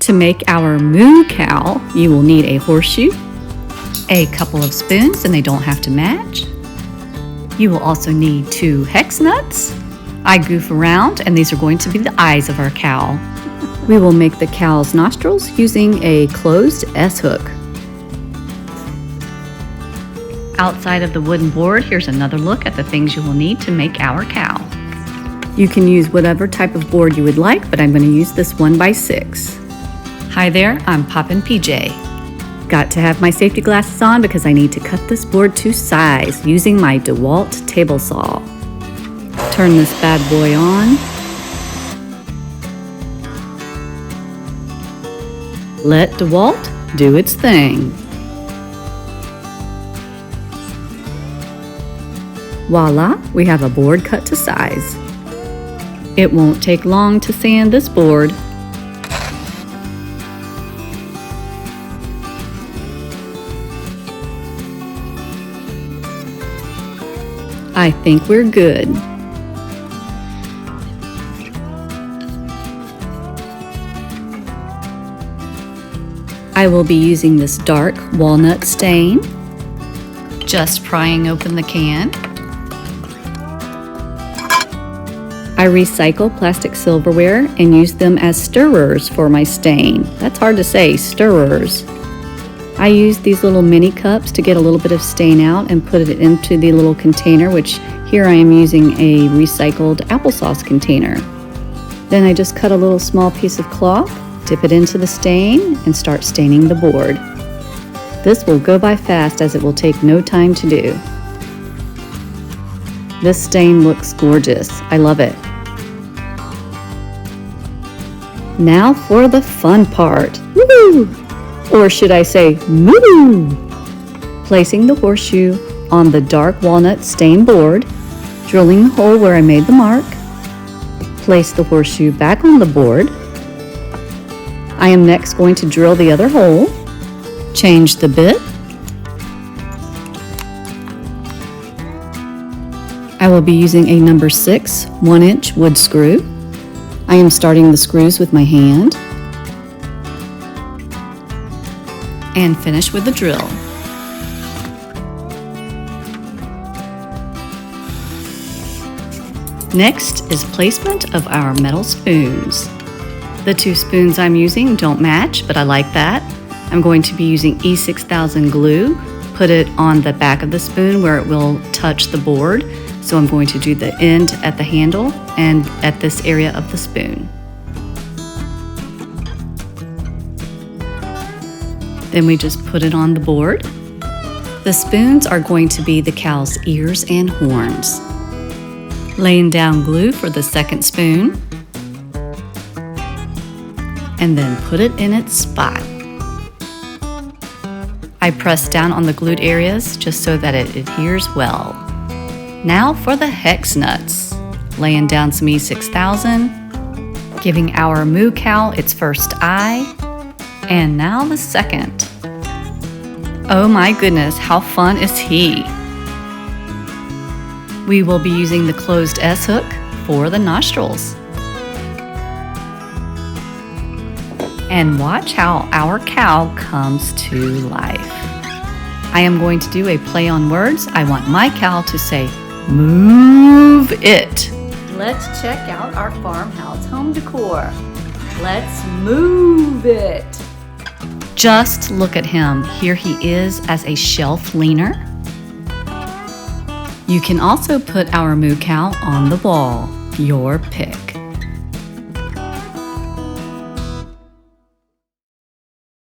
To make our moo cow, you will need a horseshoe, a couple of spoons, and they don't have to match. You will also need 2 hex nuts. I goof around, and these are going to be the eyes of our cow. We will make the cow's nostrils using a closed S-hook. Outside of the wooden board, here's another look at the things you will need to make our cow. You can use whatever type of board you would like, but I'm going to use this 1x6. Hi there, I'm Poppin' PJ. Got to have my safety glasses on because I need to cut this board to size using my DeWalt table saw. Turn this bad boy on. Let DeWalt do its thing. Voila, we have a board cut to size. It won't take long to sand this board. I think we're good. I will be using this dark walnut stain. Just prying open the can. I recycle plastic silverware and use them as stirrers for my stain. That's hard to say, stirrers. I use these little mini cups to get a little bit of stain out and put it into the little container, which here I am using a recycled applesauce container. Then I just cut a little small piece of cloth, dip it into the stain, and start staining the board. This will go by fast as it will take no time to do. This stain looks gorgeous. I love it. Now for the fun part. Woo! Or should I say, moo! Placing the horseshoe on the dark walnut stain board, drilling the hole where I made the mark. Place the horseshoe back on the board. I am next going to drill the other hole. Change the bit. I will be using a number 6 1-inch wood screw. I am starting the screws with my hand. And finish with the drill. Next is placement of our metal spoons. The 2 spoons I'm using don't match, but I like that. I'm going to be using E6000 glue. Put it on the back of the spoon where it will touch the board. So I'm going to do the end at the handle and at this area of the spoon. Then we just put it on the board. The spoons are going to be the cow's ears and horns. Laying down glue for the second spoon. And then put it in its spot. I press down on the glued areas just so that it adheres well. Now for the hex nuts. Laying down some E6000, giving our moo cow its first eye, and now the second. Oh my goodness, how fun is he? We will be using the closed S-hook for the nostrils. And watch how our cow comes to life. I am going to do a play on words. I want my cow to say, move it. Let's check out our farmhouse home decor. Let's move it. Just look at him. Here he is as a shelf leaner. You can also put our moo cow on the wall. Your pick.